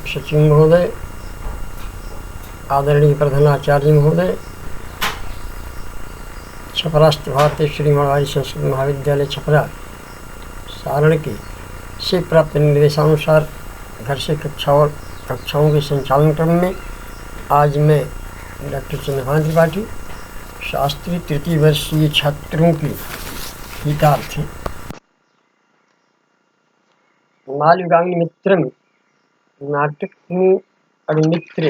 सचिव महोदय, आदरणीय प्रधानाचार्य महोदय, छपरास्थ भारतीय श्री मड़वारी संस्कृत महाविद्यालय छपरा सारण के से प्राप्त निर्देशानुसार घर से कक्षाओं के संचालन क्रम में आज मैं डॉक्टर चंद्रभान त्रिपाठी शास्त्री तृतीय वर्षीय छात्रों की हितार्थ मालविकाग्नि मित्रम नाटक में अग्निमित्र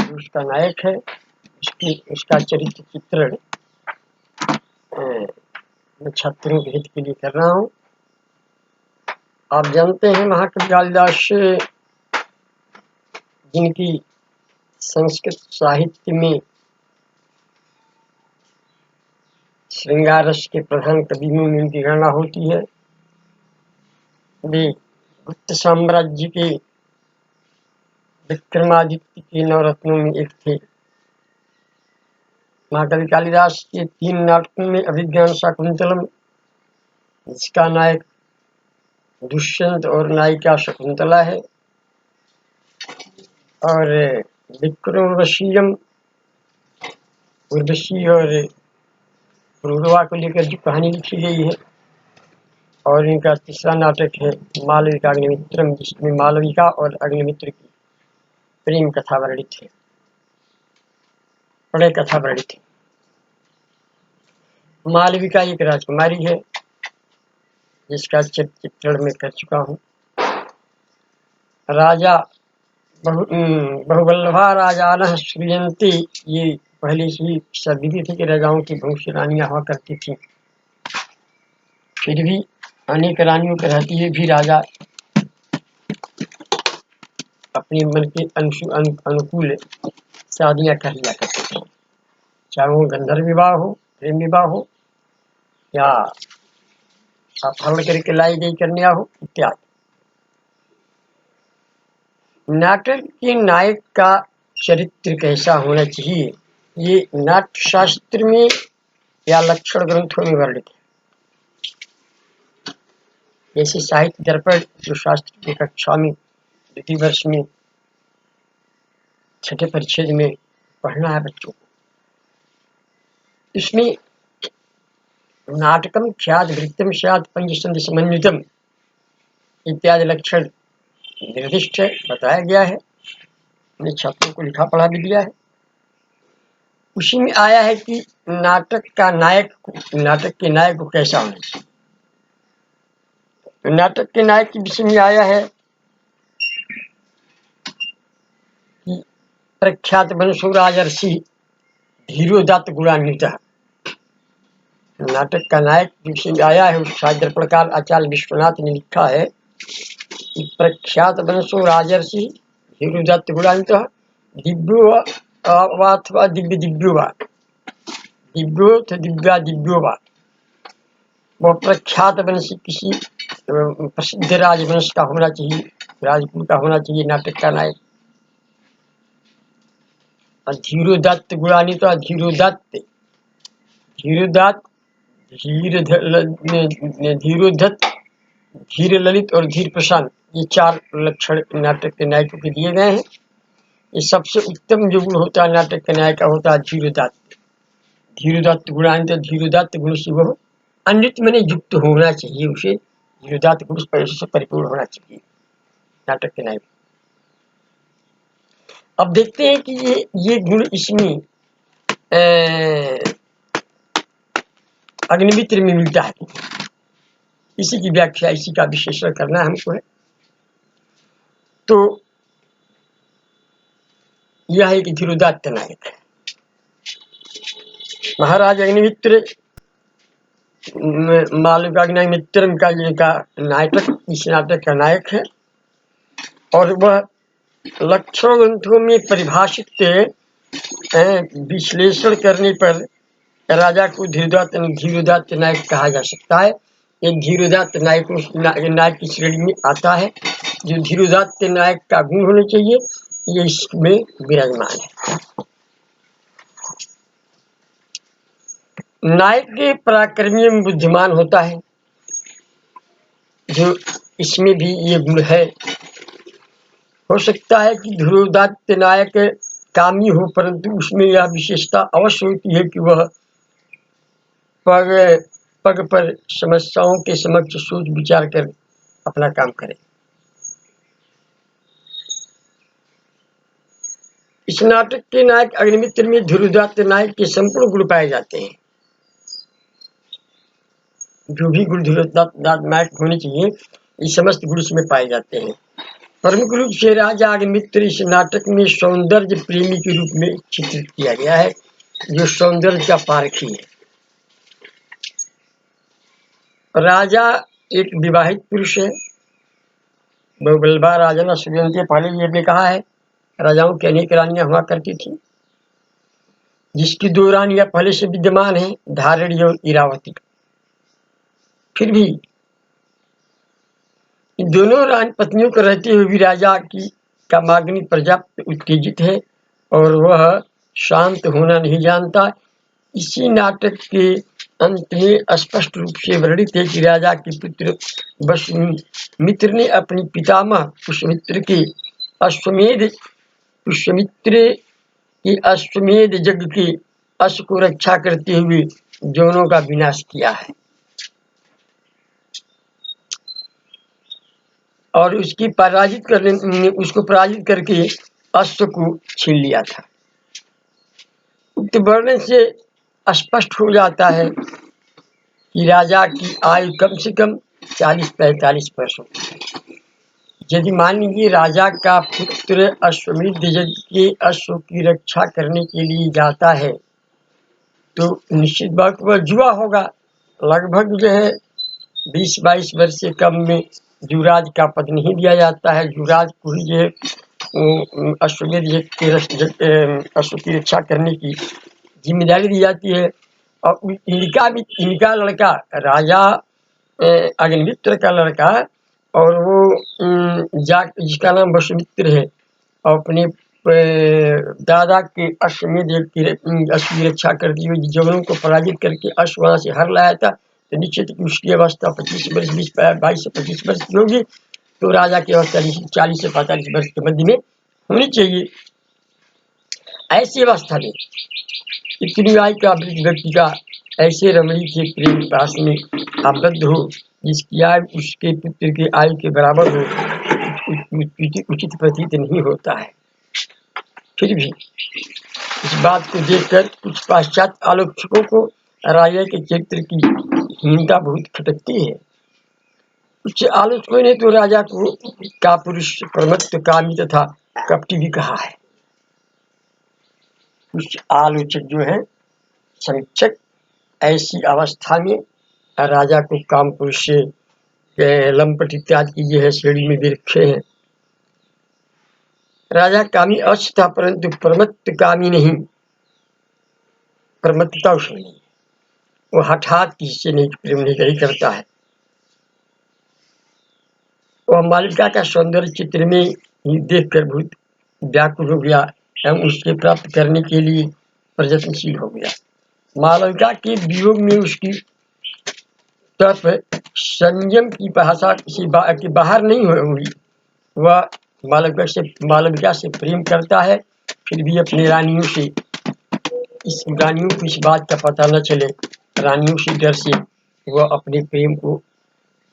उसका नायक है। उसका चरित्र चित्रण मैं छात्रों के हित के लिए कर रहा हूँ। आप जानते हैं महाकवि कालिदास जिनकी संस्कृत साहित्य में श्रृंगार रस के प्रधान कवियों में उनकी गणना होती है। वे गुप्त साम्राज्य के विक्रमादित्य के नवरत्नों में एक थे। महाकवि कालिदास के 3 नाटकों में अभिज्ञान शाकुंतलम, जिसका नायक दुष्यंत और नायिका शकुंतला है, और विक्रमोर्वशीयम, उर्वशी और पुरुरवा को लेकर जो कहानी लिखी गई है, और इनका तीसरा नाटक है मालविका अग्निमित्रम, जिसमें मालविका और अग्निमित्र की प्रेम कथा वर्णित है, प्रणय कथा वर्णित है। मालविका एक राजकुमारी है जिसका चित्रण मैं कर चुका हूँ। राजा बहुवल्लभा राजानः श्रूयन्ते, ये पहले से ही सभी थे कि राजाओं की बहुत सी रानियां हुआ करती थी। फिर भी अनेक रानियों के रहती है भी राजा अपने मन के अनुकूल शादियां कर लिया करते थे, चाहे वो गंधर्व विवाह हो, प्रेम विवाह हो, या अपहरण करके लाई गई कन्या हो इत्यादि। नाटक के नायक का चरित्र कैसा होना चाहिए, ये नाट्य शास्त्र में या लक्षण ग्रंथों में वर्णित है। जैसे साहित्य दर्पण जो शास्त्र की कक्षा में द्वितीय वर्ष में 6ठे परिच्छेद में पढ़ना है बच्चों को, इसमें नाटकम ख्यात वृत्तम स्यात् पंचसंधि समन्वितम इत्यादि लक्षण निर्दिष्ट है, बताया गया है। मैंने छात्रों को लिखा पढ़ा भी दिया है। उसी में आया है कि नाटक के नायक को कैसा होना चाहिए। तो नाटक के नायक के विषय में आया है कि प्रख्यात वंशो राजर्षि धीरोदात्त गुणान्वितः। नाटक का नायक के विषय में आया है, उस साहित्य दर्पणकार आचार्य विश्वनाथ ने लिखा है कि प्रख्यात वंशो राजर्षि धीरोदात्त गुणान्वितः दिव्यो अथवा दिव्य दिव्यो वा, दिव्यो तो दिव्या दिव्यो वा, वह प्रख्यात वंश किसी प्रसिद्ध राजवंश का होना चाहिए, राजकुल का होना चाहिए नाटक का नायक। और धीरोदात्त गुणान्वित, धीरोदात्त धीरोदत्त, धीर ललित और धीर प्रशांत, ये 4 लक्षण नाटक के नायकों के दिए गए हैं। ये सबसे उत्तम जो गुण होता है नाटक के नायक का होता है धीरोदात्त। धीरोदात्त गुणान्वित, धीरोदात्त गुण से वह अन्वित मैंने युक्त होना चाहिए, उसे धीरोदात्त गुण से परिपूर्ण होना चाहिए नाटक के नायक। अब देखते हैं कि ये गुण इसमें अग्निमित्र में मिलता है, इसी की व्याख्या, इसी का विश्लेषण करना हमको है। तो यह है कि धीरोदात्त नायक है। महाराज अग्निमित्र मालविका अग्निमित्र का नाटक इस नाटक का नायक है, और वह लक्षण ग्रंथों में परिभाषित विश्लेषण करने पर राजा को धीरोदात्त नायक कहा जा सकता है। ये धीरोदात्त नायक की श्रेणी में आता है। जो धीरोदात्त नायक का गुण होना चाहिए ये इसमें विराजमान है। नायक के पराक्रमी में बुद्धिमान होता है, जो इसमें भी ये गुण है। हो सकता है कि ध्रुवदत्त नायक कामी हो, परंतु उसमें यह विशेषता अवश्य होती है कि वह पग पग पर समस्याओं के समक्ष सोच विचार कर अपना काम करे। इस नाटक के नायक अग्निमित्र में ध्रुवदत्त नायक के संपूर्ण गुण पाए जाते हैं। जो भी गुण ध्रुवदत्त नायक होने चाहिए, ये समस्त गुण इसमें पाए जाते हैं। प्रमुख रूप से राजा अग्निमित्र इस नाटक में सौंदर्य प्रेमी के रूप में चित्रित किया गया है, जो सौंदर्य का पारखी है। राजा एक विवाहित पुरुष है। बहुबलवा राजा न सुनते पहले ये भी कहा है, राजाओं की अनेक रानियां हुआ करती थी, जिसकी 2 रानियां पहले से विद्यमान है, धारिणी और इरावती। फिर भी इन दोनों रानी पत्नियों को रहते हुए भी राजा की कामाग्नि पर्याप्त उत्तेजित है और वह शांत होना नहीं जानता। इसी नाटक के अंत में स्पष्ट रूप से वर्णित है कि राजा के पुत्र वसुमित्र ने अपनी पितामह पुष्यमित्र के अश्वमेध यज्ञ के अश्व को रक्षा करते हुए जौनों का विनाश किया है और उसको पराजित करके अश्व को छीन लिया था। उक्त वर्णन से स्पष्ट हो जाता है कि राजा की आयु कम से कम 40-45 वर्ष होती। यदि मान लीजिए राजा का पुत्र अश्वमेध यज्ञ के अश्व की रक्षा करने के लिए जाता है, तो निश्चित बात वह जुआ होगा। लगभग जो है 20-22 वर्ष से कम में युवराज का पद नहीं दिया जाता है। युवराज को ही जो है अश्वमेध अश्व की रक्षा करने की जिम्मेदारी दी जाती है। और इनका लड़का राजा अग्निमित्र का लड़का, और वो जिसका नाम वसुमित्र है, और अपने दादा के अश्वमेध अश्व की रक्षा करती हुई जौनों को पराजित करके अश्व वहां से हर लाया था, तो निश्चित कि उसकी अवस्था 22 से 25 वर्ष की होगी। तो राजा की अवस्था 40 से 45 वर्ष के मध्य में होनी चाहिए। ऐसी अवस्था में इतनी आयु का वृद्ध व्यक्ति का ऐसे रमणीय के प्रेम पास में आबद्ध हो, जिसकी आयु उसके पुत्र की आयु के बराबर हो, उचित प्रतीत नहीं होता है। फिर भी इस बात को देखकर कुछ पाश्चात्य आलोचकों को राजा के चरित्र की हीनता बहुत खटकती है। कुछ आलोचकों ने तो राजा को कापुरुष, प्रमत्तकामी तथा कपटी भी कहा है। कुछ आलोचक जो है समीक्षक ऐसी अवस्था में राजा को काम पुरुष से लंपट इत्यादि की जो है श्रेणी में भी रखे हैं। राजा कामी अवश्य था, परंतु प्रमत्त कामी नहीं। प्रमत्तता उसमें नहीं, वो हठात किसी से नहीं प्रेम नहीं करता है। वह मालिका का सौंदर्य चित्र में ही देखकर बहुत व्याकुल हो गया एवं उसके प्राप्त करने के लिए प्रयत्नशील हो गया। मालविका के वियोग में उसकी तरफ संयम की भाषा के बाहर नहीं हुई। वह मालविका से प्रेम करता है, फिर भी अपनी रानियों को इस बात का पता न चले, रानियों से डर से वह अपने प्रेम को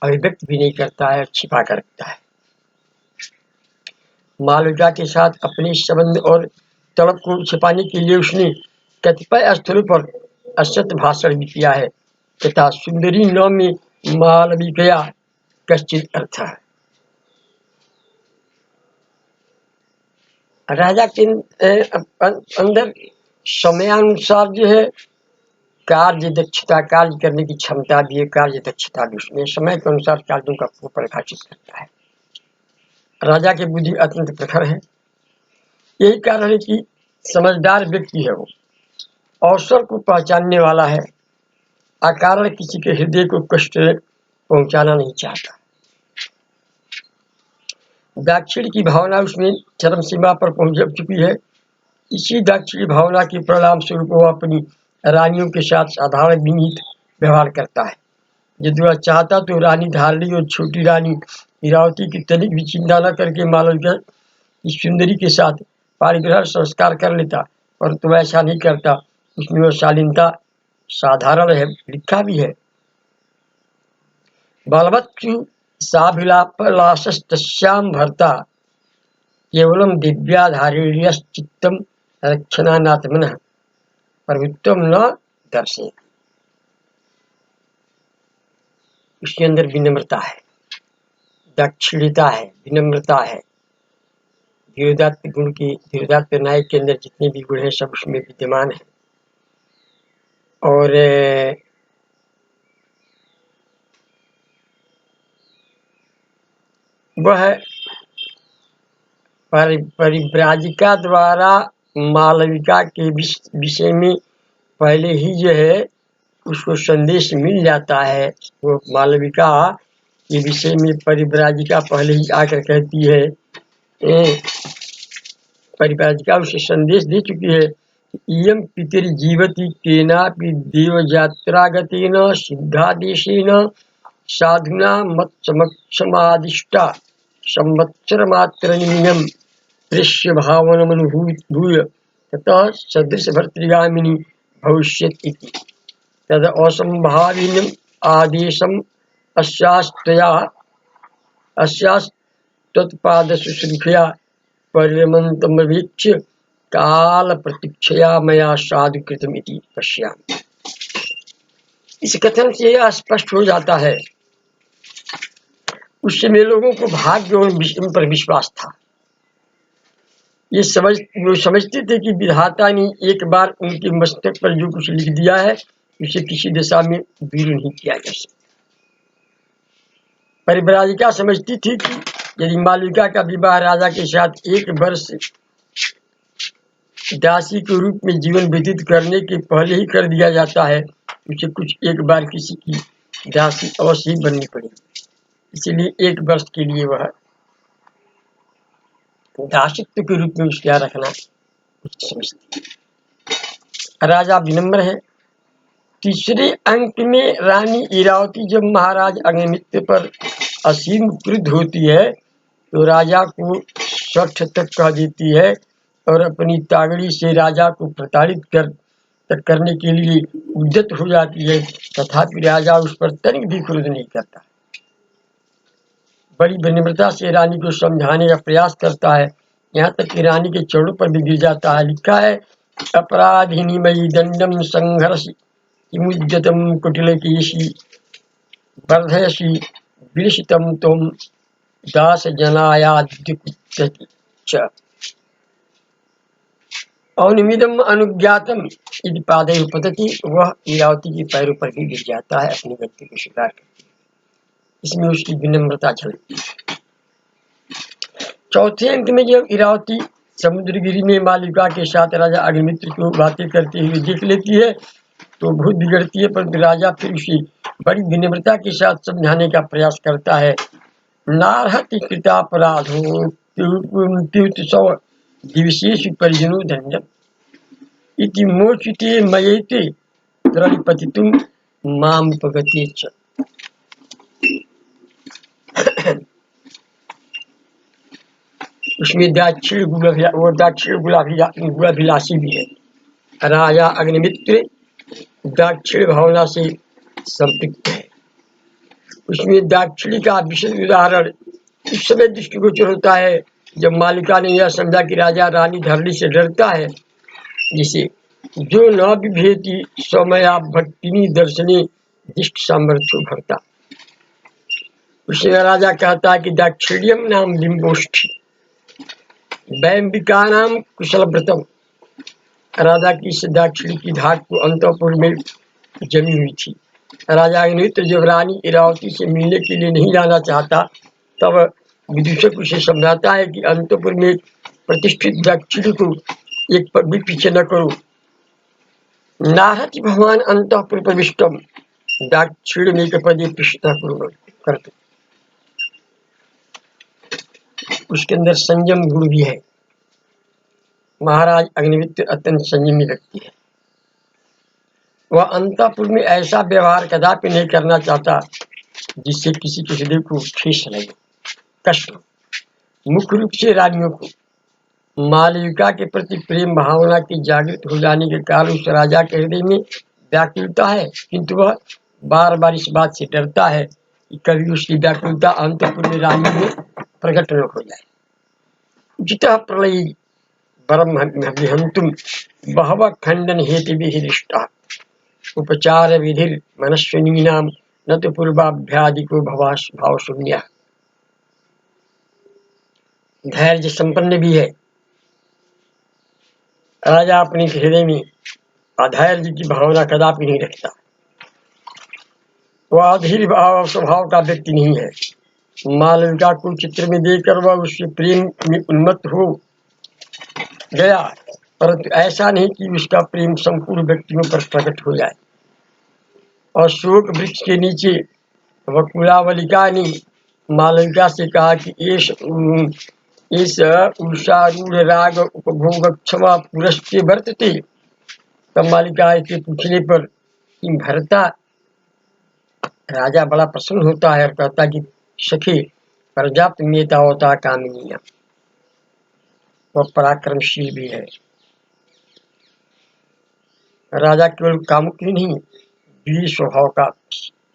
अभिव्यक्त भी नहीं करता है, छिपा कर रखता है। मालविका के साथ अपने संबंध और तड़प को छिपाने के लिए उसने कतिपय स्थलों पर असत्य भाषण भी किया है तथा सुंदरी नौ में मालविकया कश्चित अर्थ है। राजा के अंदर समयानुसार जो है कार्य दक्षता, कार्य करने की क्षमता भी है, कार्य दक्षता भी उसमें समय के अनुसार कार्यों का परिभाषित करता है। राजा की बुद्धि अत्यंत प्रखर है। यही कारण है कि समझदार व्यक्ति है, वो अवसर को पहचानने वाला है, अकारण किसी के हृदय को कष्ट पहुंचाना नहीं चाहता। दाक्षिण्य की भावना उसमें चरम सीमा पर पहुंच चुकी है। इसी दाक्षिण्य भावना के परिणाम स्वरूप वो अपनी रानियों के साथ साधारण विनीत व्यवहार करता है। यदि वह चाहता तो रानी धारिणी और छोटी रानी इरावती की तनिक भी चिंता न करके इस सुंदरी के साथ पारिग्रह संस्कार कर लेता, परंतु वह ऐसा नहीं करता। उसमें वह शालीनता साधारण है, लिखा भी है। बलवत्सु साभिलाषस्तस्यां भर्ता केवलम दिव्याधारिण्यश्चित्तम रक्षणानात्मनः प्रभुत्वम न दर्शे। उसके अंदर विनम्रता है, दक्षिणता है, विनम्रता है। धीरोदात्त गुण की, धीरोदात्त नायक के अंदर जितने भी गुण हैं सब उसमें विद्यमान है। और वह परिव्राजिका द्वारा मालविका के विषय में पहले ही जो है उसको संदेश मिल जाता है। वो मालविका के विषय में परिव्राजिका पहले ही आकर कहती है, परिव्राजिका उसे संदेश दे चुकी है, इयं पितर्जीवति केनापि देवयात्रागतेन सिद्धादेशेन साधुना मत्समक्षमादिष्टा संवत्सरमात्रनियम दृश्य भावनमनुभूय ततः सदृश भर्तृगामिनी भविष्यति इति तद असंभाविनम् आदेशम् अस्यास्तत्पादशुश्रूषया परिरमन्तमवीक्ष्य काल प्रतीक्षया मया साधु कृतम इति पश्यामि। इस कथन से यह स्पष्ट हो जाता है उस समय लोगों को भाग्य और पर विश्वास था। वो समझते थे कि विधाता ने एक बार उनके मस्तक पर जो कुछ लिख दिया है उसे किसी दिशा में दूर नहीं किया जा सकता। परिव्राजिका समझती थी कि यदि मालविका का विवाह राजा के साथ 1 वर्ष दासी के रूप में जीवन व्यतीत करने के पहले ही कर दिया जाता है, उसे कुछ एक बार किसी की दासी अवश्य ही बननी पड़ेगी। इसलिए 1 वर्ष के लिए वह दासित्व के रूप में उसका रखना उचित समझती। राजा विनम्र है। तीसरे अंक में रानी इरावती जब महाराज अग्निमित्र पर असीम क्रुद्ध होती है तो राजा को स्वच्छ तक कह देती है और अपनी तागड़ी से राजा को प्रताड़ित करने के लिए उद्यत हो जाती है। तथापि राजा उस पर तनिक भी क्रोध नहीं करता, बड़ी विनम्रता से रानी को समझाने का प्रयास करता है, यहाँ तक कि रानी के चरणों पर भी गिर जाता है। लिखा है, अपराधिनी मयि दंडम संघर्ष किमुद्यतम कुटिलकेशी वर्धयसि विलसितम तुम दास जनायाद्युक्तति च औनिमिदम अनुज्ञातम इति पादैः पतति। वह इरावती के पैरों पर भी गिर जाता है अपनी गलती को स्वीकार करके। इसमें उसकी विनम्रता झलकती है। चौथे अंक में जब इरावती समुद्रगिरी में मालविका के साथ राजा अग्निमित्र को बातें करते हुए देख लेती है तो बहुत बिगड़ती है, परंतु राजा फिर उसे बड़ी विनम्रता के साथ समझाने का प्रयास करता है। नार्हति कृतापराधो दिवसेषु परिजनो दंडम इति मोचिते मयेते द्रविपतितुं मामुपगते च। उसमें दाक्षिण गुलाभिलाषी भी है। राजा अग्निमित्र दाक्षिण भावना से संपृक्त है। उसमें दाक्षिणी का विशेष उदाहरण इस समय दृष्टिगोचर होता है जब मालिका ने यह समझा कि राजा रानी धरणी से डरता है, जिसे जो न विभेति स्वमया भक्तिनी दर्शने दिष्ट सामर्थ्यो भरता। उसमें राजा कहता है कि दाक्षिण्यम नाम लिंबोष्ठी वैम्बिका नाम कुशल व्रतम। राजा की इस दाक्षिणी की धाक को अंतःपुर में जमी हुई थी। राजा अग्निमित्र जब रानी इरावती से मिलने के लिए नहीं जाना चाहता तब विदूषक उसे समझाता है कि अंतःपुर में प्रतिष्ठित दाक्षिणी को एक पग भी पीछे न करो। नारति भगवान अंतःपुर प्रविष्टम दाक्षिण्य पदे पृष्ठता करते। उसके अंदर संयम गुण भी है। महाराज अग्निमित्र अत्यंत संयमी व्यक्ति है। वह अंतःपुर में ऐसा व्यवहार कदापि नहीं करना चाहता जिससे किसी के हृदय को ठेस लगे, कष्ट। मुख्य रूप से रानियों को मालविका के प्रति प्रेम भावना की जागृत हो जाने के कारण उस राजा के हृदय में व्याकुलता है, किंतु वह बार बार इस बात से डरता है कि कभी उसकी व्याकुलता अंतःपुर रानी में प्रकट न हो जाए। जितः प्रलय ब्रह्महंतुम बहव खंडन हेतु विहिष्टा उपचार विधिर मनस्विनी नाम न तो पूर्वाभ्यादिको भाव शून्य। धैर्य संपन्न भी है राजा, अपने हृदय में अधैर्य की भावना कदापि नहीं रखता। वह अधीर भाव स्वभाव का व्यक्ति नहीं है। मालविका को चित्र में देखकर वह उसके प्रेम में उन्मत्त हो गया, परंतु ऐसा नहीं कि उसका प्रेम संपूर्ण व्यक्तियों पर प्रकट हो जाए। और शोक वृक्ष के नीचे वकुलावलिका ने मालविका से कहा कि इस उषारूढ़ राग उपभोग क्षमा पुरस्ते वर्तते। तब मालिका के पूछने पर कि भरता, राजा बड़ा प्रसन्न होता है और कहता कि सखी पर्याप्त नेता होता कामिनीय, वह पराक्रमशील भी है। राजा केवल कामुक ही नहीं, वीर स्वभाव का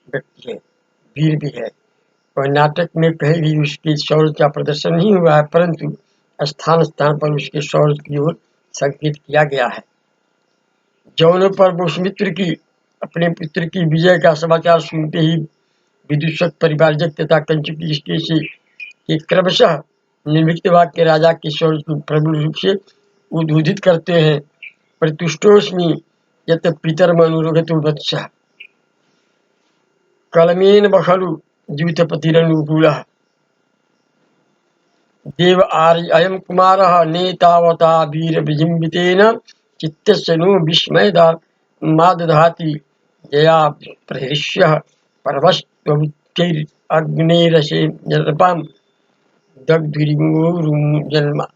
व्यक्ति है, वीर भी है। वह नाटक में कहीं भी उसके शौर्य का प्रदर्शन नहीं हुआ है, परंतु स्थान स्थान पर उसके शौर्य की ओर संकेत किया गया है। जौन पर वसुमित्र की अपने पुत्र की विजय का समाचार सुनते ही विदूषक परिवारजक तथा कंचुकी स्त्री से कि क्रमशः निर्मित वाक्य राजा के शौर्य को प्रबल रूप से उद्बोधित करते हैं। प्रतिष्ठोस्मि यत पितर मनुरोगतो वत्सः कलमेन बखलु द्यूतपतिरनुकूलः देव आर्य अयम कुमारः नेतावता वीर विजिम्बितेन चित्तस्य नो विस्मयमादधाति जया प्रहृष्यः परमस्त्वमुच्चैरग्नेरसे जलपाम दग्धुरिमोरुजन्मा।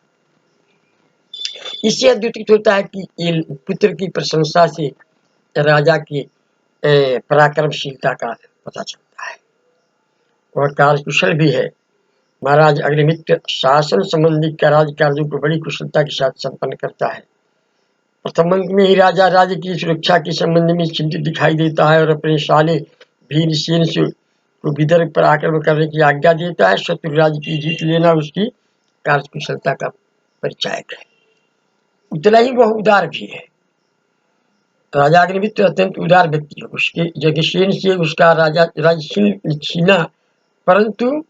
इससे अद्वितीय होता है कि ये पुत्र की प्रशंसा से राजा के पराक्रमशीलता का पता चलता है। वह कार्यकुशल भी है। महाराज अग्निमित्र शासन संबंधी राज्य कार्यों को बड़ी कुशलता के साथ संपन्न करता है। प्रथम अंक में ही राजा राज्य की सुरक्षा के संबंध में चिंतित दिखाई देता है और अपने साले भीमसेन को विदर्भ पर आक्रमण करने की आज्ञा देता है। शत्रु राज्य की जीत लेना उसकी कार्यकुशलता का परिचायक है। उतना ही वह उदार भी है। राजा अग्निमित्र अत्यंत उदार व्यक्ति है। उसके जगसेन से उसका राजा राज्य छीना, परंतु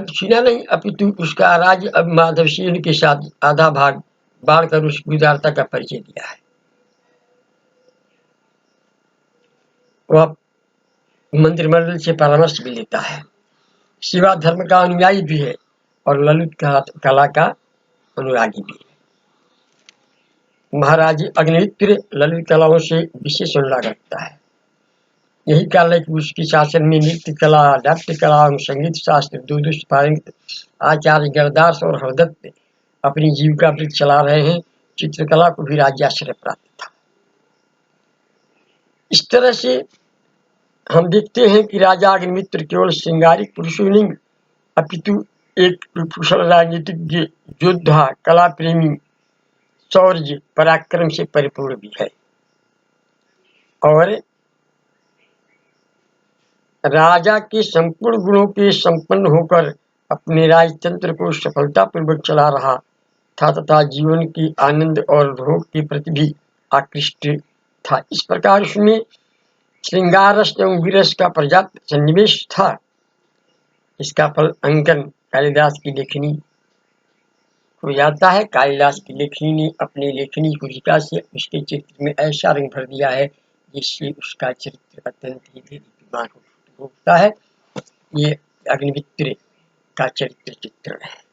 छीना नहीं अपितु उसका राज्य अब माधवसेन के साथ आधा भाग बांटकर उसकी उदारता का परिचय दिया है। वह मंत्रिमंडल से परामर्श भी लेता है। शिवा धर्म का अनुयायी भी है और ललित कला का अनुरागी भी है। महाराज अग्निमित्र ललित कलाओं से विशेष अनुराग रखता है। यही कारण है कि उसके शासन में नृत्य कला, नाट्य कला और संगीत शास्त्र दो पारंगत आचार्य गणदास और हरदत्त अपनी जीविका वृत्ति चला रहे हैं। चित्रकला को भी राज्याश्रय प्राप्त था। इस तरह से हम देखते हैं कि राजा अग्निमित्र केवल श्रृंगारिक पुरुष नहीं अपितु एक कुशल राजनीतिज्ञ, योद्धा, कला प्रेमी, शौर्य पराक्रम से परिपूर्ण भी है। और राजा के संपूर्ण गुणों के संपन्न होकर अपने राजतंत्र को सफलतापूर्वक चला रहा था तथा जीवन की आनंद और भोग के प्रति भी आकृष्ट था। इस प्रकार उसमें श्रृंगार रस एवं विरस का पर्याप्त सन्निवेश था। इसका फल अंकन कालिदास की लेखनी को जाता है। कालिदास की लेखनी ने अपनी लेखनी कुशिका से उसके चित्र में ऐसा रंग भर दिया है जिससे उसका चरित्र अत्यंत ही दीप्यमान होता है। ये अग्निमित्र का चरित्र चित्रण है।